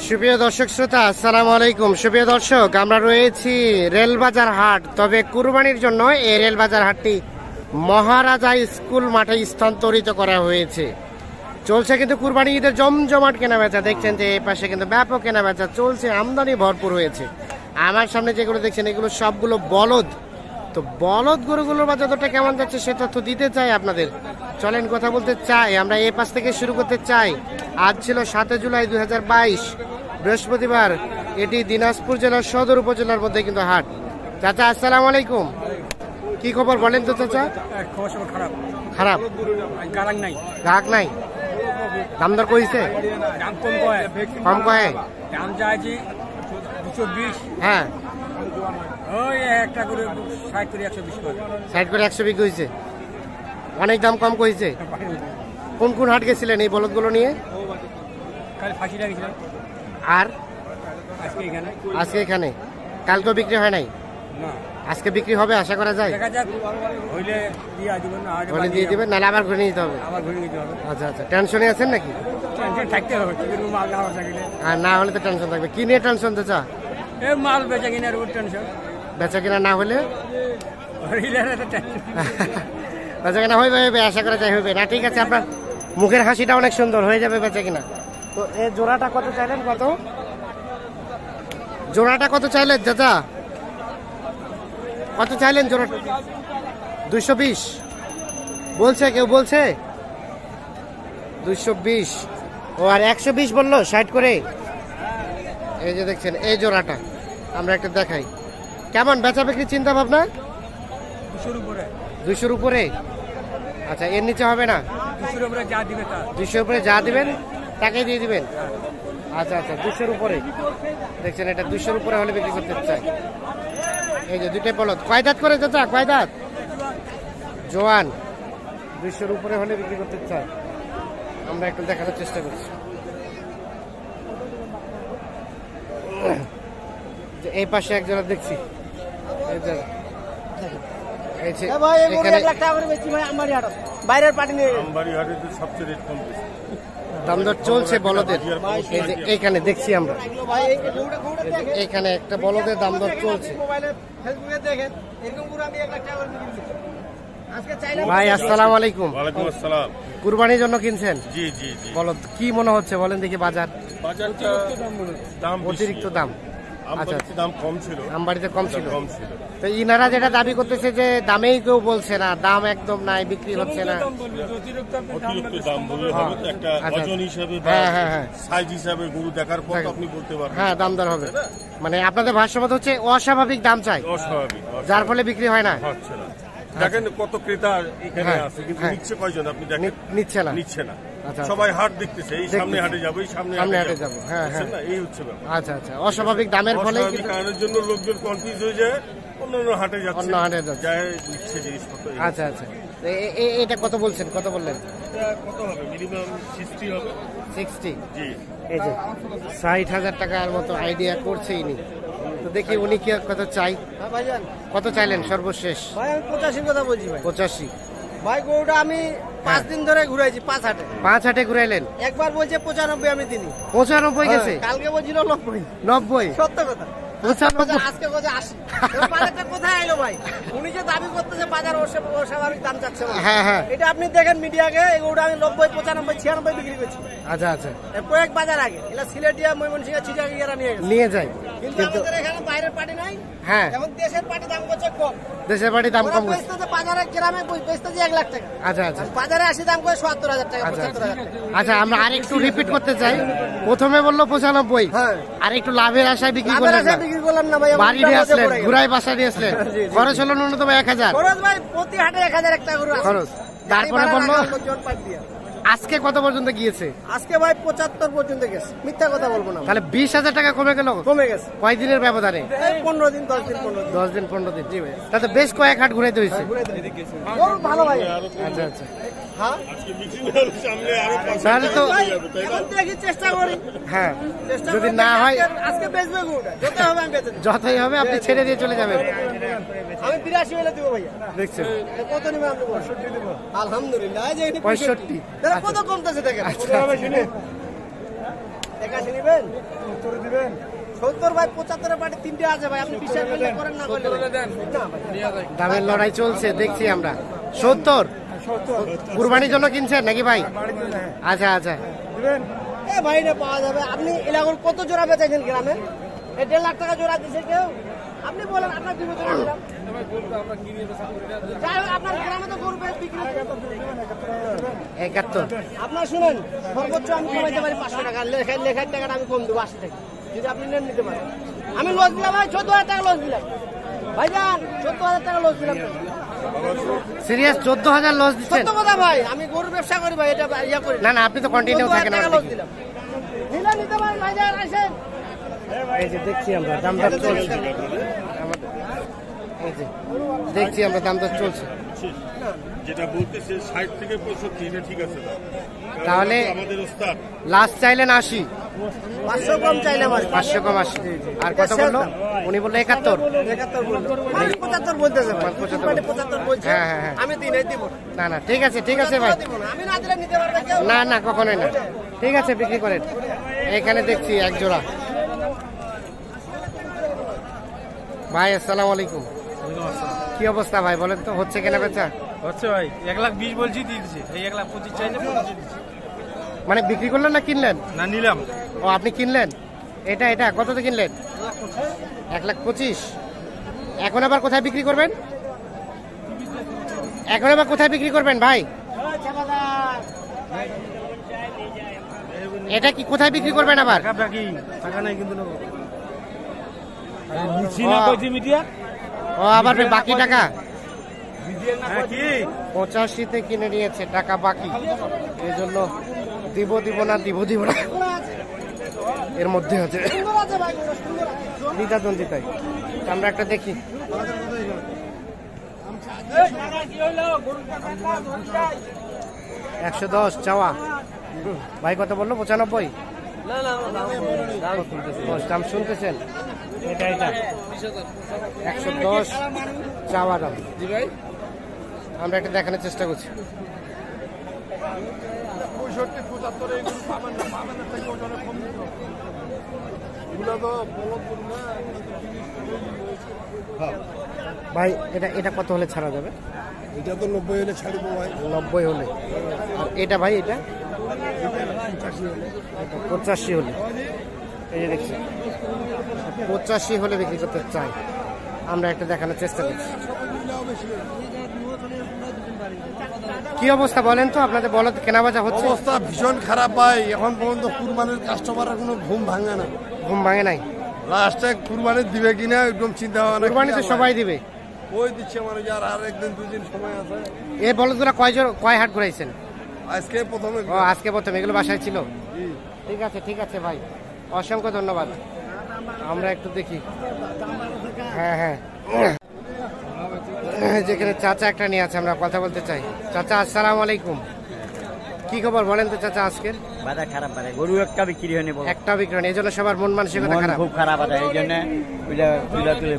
সুপ্রিয় দর্শক শ্রোতা, আসসালামু আলাইকুম। সুপ্রিয় দর্শক, আমরা রয়েছি রেলবাজার হাট। তবে কুরবানির জন্য এই রেলবাজার হাটটি মহারাজা স্কুল মাঠে স্থানান্তরিত করা হয়েছে। চলছে কিন্তু কুরবানি ঈদের জমজমাট কেনাবেচা। দেখছেন যে এই পাশে কিন্তু ব্যাপক কেনাবেচা চলছে, আমদানি ভরপুর হয়েছে। আমার সামনে যেগুলো দেখছেন এগুলো সবগুলো বলদ। তো বলদ গরুগুলোর বাজারটা কেমন যাচ্ছে সে তথ্য দিতে চাই আপনাদের। চলেন কথা বলতে চাই, আমরা এই পাশ থেকে শুরু করতে চাই। আজ ছিল 7 জুলাই 2022, বৃহস্পতিবার। এটি দিনাজপুর জেলার সদর উপজেলার মধ্যে কিন্তু হাট। চাচা আসসালামু আলাইকুম, কি খবর বলেন তো চাচা? খারাপ খারাপ, গ্রাহক নাই। দাম দর কইছে? কম কয়ে দাম চাইছি 220। হ্যাঁ, ওই একটা করে 60 করে 120 করে। 60 করে 120 হয়েছে, অনেক দাম কম কইছে। কোন কোন হাট গেছিলেন এই বলদগুলো নিয়ে? কাল ফাঁসিটা গেছিলাম, আর আজকে এখানে। আজকে এখানে। কালকেও বিক্রি হয় নাই? না, আজকে বিক্রি হবে আশা করা যায়। দেখা যাক, হইলে দিয়ে দিবেন, না হলে দিয়ে দিবেন, নাহলে আবার ঘুরে নিতে হবে। আবার ঘুরে নিতে হবে। আচ্ছা আচ্ছা, টেনশনে আছেন নাকি? টেনশন থাকতে হবে, কিন্তু মাল না থাকলে। আর না হলে তো টেনশন থাকবে। কি নিয়ে টেনশন চাচা? এই মাল বেচা কিনার উপর টেনশন। বেচা কিনা না হলে? হইলে তো টেনশন। বেচা কিনা হইবে, আশা করা যায় হইবে। না ঠিক আছে, আপনার মুখের হাসিটা অনেক সুন্দর, হয়ে যাবে বেচা কিনা। তো এই জোড়াটা কত চাইলেন? কত জোড়াটা কত চাইলেন চাচা? কত চাইলেন জোড়াটা? 220 বলছে, কেউ বলছে 220। ও আর 120 বললো, 60 করে। এই যে দেখছেন এই জোড়াটা, আমরা একটা দেখাই। কেমন বেচা বিক্রি চিন্তা ভাবনা? 200 উপরে। 200 উপরে? আচ্ছা, এর নিচে হবে না? 200 উপরে যা দিবে তা। 200 উপরে যা দিবেন তাকেই দিয়ে দিবেন। আচ্ছা আচ্ছা, 200 উপরে দেখছেন, এটা 200 উপরে হলে বিক্রি করতে চাই। এই যে দুইটাই বলদ। কয় দাঁত করে চাচা? কয় দাঁত? জোয়ান। 200 উপরে হলে বিক্রি করতে চাই। আমরা একটু দেখানোর চেষ্টা করছি। এই পাশে একজোড়া দেখছি, বাইরের পার্টি নিয়ে দাম দর চলছে বলদের। এই যে এইখানে দেখছি আমরা, এখানে একটা বলদের দাম দর চলছে। ভাই আসসালামু আলাইকুম। ওয়ালাইকুম আসসালাম। কুরবানির জন্য কিনছেন? জি জি জি। বলদ কি মনে হচ্ছে বলেন দেখি? বাজারটা দাম অতিরিক্ত দাম। আচ্ছা, দাম কম ছিল, আমবাড়িতে কম ছিল। ছিল। তো ইনারা যেটা দাবি করতেছে যে দামেই কেউ বলছে না, দাম একদম নাই, বিক্রি হচ্ছে না। অতিরিক্ত দাম বললে হবে তো, একটা ওজন হিসাবে বা সাইজ হিসাবে গরু দেখার পর আপনি বলতে পারবেন। হ্যাঁ, দাম দর হবে। মানে আপনাদের ভাষ্যমত হচ্ছে অস্বাভাবিক দাম চাই, অস্বাভাবিক, যার ফলে বিক্রি হয় না। হচ্ছে না। দেখেন কত ক্রেতা এখানে আছে, কিন্তু নিচ্ছে কয়জন আপনি দেখেন? নিচ্ছে না। সবাই হাট দেখতেছে, এই সামনে হাটে যাবো, এই সামনে হাটে যাবো। হ্যাঁ হ্যাঁ, এই হচ্ছে ব্যাপার। আচ্ছা আচ্ছা, অস্বাভাবিক দামের ফলে কারণের জন্য লোকজন কনফিউজ হয়ে যায়, অন্য হাটে যাচ্ছে, অন্য হাটে যাচ্ছে, নিচ্ছে জিনিসপত্র। আচ্ছা আচ্ছা, এটা কত বলছেন? কত বললেন? কত হবে? মিনিমাম 60 হবে। 60? জি। এই যে 60,000 টাকার মতো আইডিয়া করছে ইনি। তো দেখি উনি কি কত চাই। কত চাইলেন সর্বশেষ? ভাই আমি 85 কথা বলছি ভাই। 85? ভাই গরুটা আমি 5 দিন ধরে ঘুরাইছি, 5 হাটে। 5 হাটে ঘুরাইলেন? একবার বলছে 95, আমি দিনি। 95 গেছে? কালকে বলছিল 90। 90? সত্য কথা। 95? আজকে বলছে 80। বাজারটা কোথায় এলো ভাই? উনি যে দাবি করতেছে বাজার অস্বাভাবিক দাম চাচ্ছে, হ্যাঁ হ্যাঁ, এটা আপনি দেখেন মিডিয়াকে। এই গরুটা আমি 90, 95, 96 বিক্রি করছি। আচ্ছা আচ্ছা, কয়েক বাজার আগে। এটা সিলেটিয়া, ময়মনসিংহ, চিটাগাঙ্গা নিয়ে যায়। কিন্তু আমাদের এখানে বাইরের পার্টি নাই। হ্যাঁ, এখন দেশের পার্টি দাম করছে কম। দেশের পার্টি দাম কম করছে। বাজারে গ্রামে বেচতেছে 1 লাখ টাকা। আচ্ছা আচ্ছা, বাজারে 80 দাম করে 70,000 টাকা, 75,000 টাকা। আচ্ছা, আমরা আরেকটু রিপিট করতে চাই। প্রথমে বললো 95, হ্যাঁ, আর একটু লাভের আশায় বিক্রি করলেন না। বিক্রি করলাম না ভাই, বাড়ি নিয়ে আসলেন, ঘুরাই বাসা নিয়ে আসলেন। খরচ হলো ন্যূনতম 1000 খরচ ভাই, প্রতি হাটে 1000 টাকা করে খরচ। তারপরে বললো আজকে কত পর্যন্ত গিয়েছে? আজকে ভাই 75 পর্যন্ত গেছে, মিথ্যা কথা বলবো না। তাহলে 20,000 টাকা কমে গেল? কমে গেছে। কয় দিনের ব্যবধানে? 15 দিন, 10 দিন, 15 দিন। জি ভাই, তাহলে বেশ কয়েক হাট ঘুরাইতে হয়েছে। ভালো ভাই। আচ্ছা আচ্ছা, হ্যাঁ, তাহলে তো দেখি চেষ্টা করি। হ্যাঁ, যদি না হয় আজকে বেচবে গরুটা, যতই হবে আমি বেচে দেব। যতই হবে আপনি ছেড়ে দিয়ে চলে যাবেন। আমি 82 হলে দেবো ভাইয়া। দেখছেন কত নিবে আপনি? 65 দেব। আলহামদুলিল্লাহ। এই যে 65? কত কমতেছে দেখেন। আচ্ছা। 81 নেবেন, 70 দিবেন। 70 ভাই 75 পার্টি তিনটে আছে ভাই, আপনি বিশ্বাস করলে করেন না করলে না ভাই। দামের লড়াই চলছে দেখছি আমরা। 70 কুরবানির জন্য কিনছেন নাকি ভাই? আচ্ছা আচ্ছা। এ ভাই না পাওয়া যাবে। আপনি এলাকার কত জোড়া বেচাইছেন গ্রামে? 1.5 লাখ টাকা জোড়া দিছে কেউ? আপনি বলেন আপনার কি জোড়া দিলাম? যাই হোক, আপনার গ্রামে তো গরু বিক্রি হয়। 71। আপনার শুনেন, সর্বোচ্চ আমি কমাইতে পারি 500 টাকা। লেখার টাকাটা আমি কম দেবো 80 টাকা, যদি আপনি নেন নিতে পারেন। আমি লস দিলাম ভাই, 14,000 টাকা লস দিলাম ভাইজান, 14,000 টাকা লস দিলাম। সিরিয়াস 14,000 লস দিচ্ছেন? সত্য কথা ভাই, আমি গরুর ব্যবসা করি ভাই, এটা ইয়া করি না না, আপনি তো কন্টিনিউ থাকেন। লস দিলাম। নিতে পারেন ভাইজান, আসেন। এই যে দেখছি আমরা দাম দর চলছে। এই যে দেখছি আমরা দাম দর চলছে। যেটা বলতেছে 60 থেকে 65, এটা ঠিক আছে না? তাহলে আমাদের ওস্তাদ লাস্ট চাইলেন 80, 500 কম চাইলাম আর 500 কম 80। আর কত বললো উনি? বললো 71। 71 বললো, 75 বলতেছে ভাই। 75 বলছে। হ্যাঁ হ্যাঁ হ্যাঁ। আমি দিনাই দিব না না, ঠিক আছে ঠিক আছে ভাই। আমি না দিলে নিতে পারবে কেউ? না না, কখনোই না। ঠিক আছে, বিক্রি করেন। এখানে দেখছি এক জোড়া। ভাই আসসালামু আলাইকুম। কি অবস্থা ভাই বলেন তো, হচ্ছে কেনা বেচা? হচ্ছে ভাই, 1,20,000 বলছি দিয়ে দিচ্ছে। এই 1,25,000 চাইলে 25 দিচ্ছে। মানে বিক্রি করলেন না কিনলেন? না, নিলাম। ও, আপনি কিনলেন? এটা কততে কিনলেন? 1,25,000। এখন আবার কোথায় বিক্রি করবেন? এখন আবার কোথায় বিক্রি করবেন ভাই? এটা কি কোথায় বিক্রি করবেন আবার? টাকা নাই কিন্তু নেবো। ও আবার বাকি টাকা? হ্যাঁ, কি 85-তে কিনে নিয়েছে, টাকা বাকি। এই জন্য দিব না এর মধ্যে আছে দ্বিধাদ্বন্দ্বিতায়। আমরা একটা দেখি। 110 চাওয়া। ভাই কত বললো? 95। দাম শুনতেছেন? এটা 110 চাওয়া দাম। আমরা একটা দেখানোর চেষ্টা করছি। ভাই এটা কত হলে ছাড়া যাবে? এটা তো 90 হলে ছাড়বো ভাই। 90 হলে। আর এটা ভাই, এটা 85 হলে। এই যে দেখছি 85 হলে বিক্রি করতে চাই। আমরা একটা দেখানোর চেষ্টা করছি। কি অবস্থা বলেন তো আপনাদের? বলদ কেনা বেচা হচ্ছে? অবস্থা ভীষণ খারাপ ভাই। এখন পর্যন্ত কুরবানির কাস্টমারের কোনো ঘুম ভাঙে না। ঘুম ভাঙে নাই? লাস্টে কুরবানি দিবে কিনা একদম চিন্তা ভাবনা। কুরবানি তো সবাই দিবে। ওই দিচ্ছে মানে, যার আর একদিন দুদিন সময় আছে। এই বলদগুলো কয় হাট ঘুরাইছেন? আজকে প্রথমে। ও, আজকে প্রথমে। এগুলো বাসায় ছিল? ঠিক আছে ভাই, অসংখ্য ধন্যবাদ। আমরা একটু দেখি। হ্যাঁ হ্যাঁ, যেখানে চাচা একটা নিয়ে আছে, আমরা কথা বলতে চাই। চাচা আসসালামু আলাইকুম। কি খবর বলেন তো চাচা আজকের? বাজার খারাপ, বাজার গরু একটা বিক্রি হয়নি। একটা বিক্রি হয়নি, এই জন্য সবার মন মানসিকতা খারাপ। খুব খারাপ আছে, এই জন্য তুলে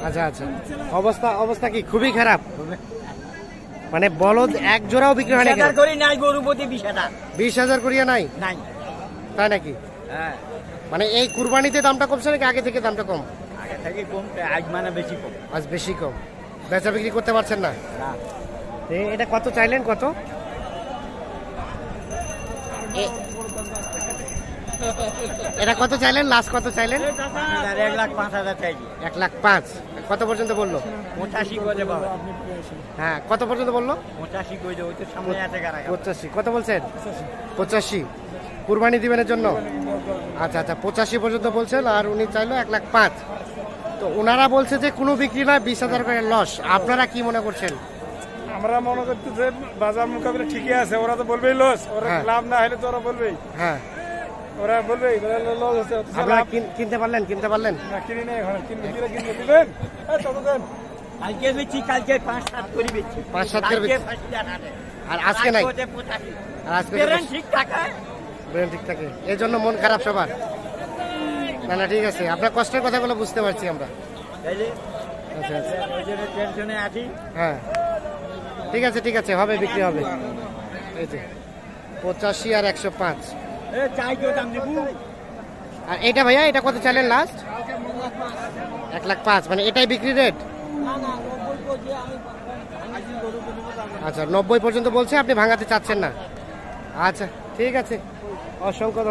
আচ্ছা আচ্ছা। অবস্থা কি খুবই খারাপ? মানে বলদ এক জোড়াও বিক্রি হয় না? নাই গরু প্রতি 20,000। 20,000 করিয়া নাই? তাই নাকি? হ্যাঁ। মানে এই কুরবানিতে দামটা কমছে নাকি আগে থেকে দামটা কম? আগে থেকে কম, আজ মানে বেশি কম। আজ বেশি কম। বেচা বিক্রি করতে পারছেন না? এটা কত চাইলেন? কত? এটা কত চাইলেন? লাস্ট কত চাইলেন? 1,05,000 চাইছি। 1,05,000। কত পর্যন্ত বললো? 85 করে বাবা। হ্যাঁ, কত পর্যন্ত বললো? 85 করে ওই তো সামনে আছে গাড়া। 85। কত বলছেন? 85। কুরবানি দিবেনের জন্য? আচ্ছা 85 পর্যন্ত বলছেন। আর উনি চাইলো 1,05,000। তো ওনারা বলছে যে কোনো বিক্রি নয়, 20,000 করে লস। আপনারা কি মনে করছেন? আমরা মনে করতে যে বাজার মোকাবিলা ঠিকই আছে। ওরা তো বলবেই লস, ওরা লাভ না হলে তো ওরা বলবেই। হ্যাঁ, ওরা বলবেই লস হচ্ছে। আপনারা কিনতে পারলেন? না, কিনি নাই এখন। কিনবে দিবেন। কালকে বেচি, কালকে 5-7 করে বেচি। 5-7 করে বেচি। আর আজকে নাই? আর আজকে ঠিক থাকে, ঠিক থাকে, এই জন্য মন খারাপ সবার। না ঠিক আছে, আপনার কষ্টের কথাগুলো বুঝতে পারছি আমরা। টেনশনে আছি। হ্যাঁ, ঠিক আছে ঠিক আছে, হবে, বিক্রি হবে। এই যে 85 আর 105। আর এটা ভাইয়া, এটা কত চাইলেন লাস্ট? 1,05,000, মানে এটাই বিক্রি রেট? আচ্ছা, 90 পর্যন্ত বলছে, আপনি ভাঙাতে চাচ্ছেন না। আচ্ছা ঠিক আছে, অসংখ্য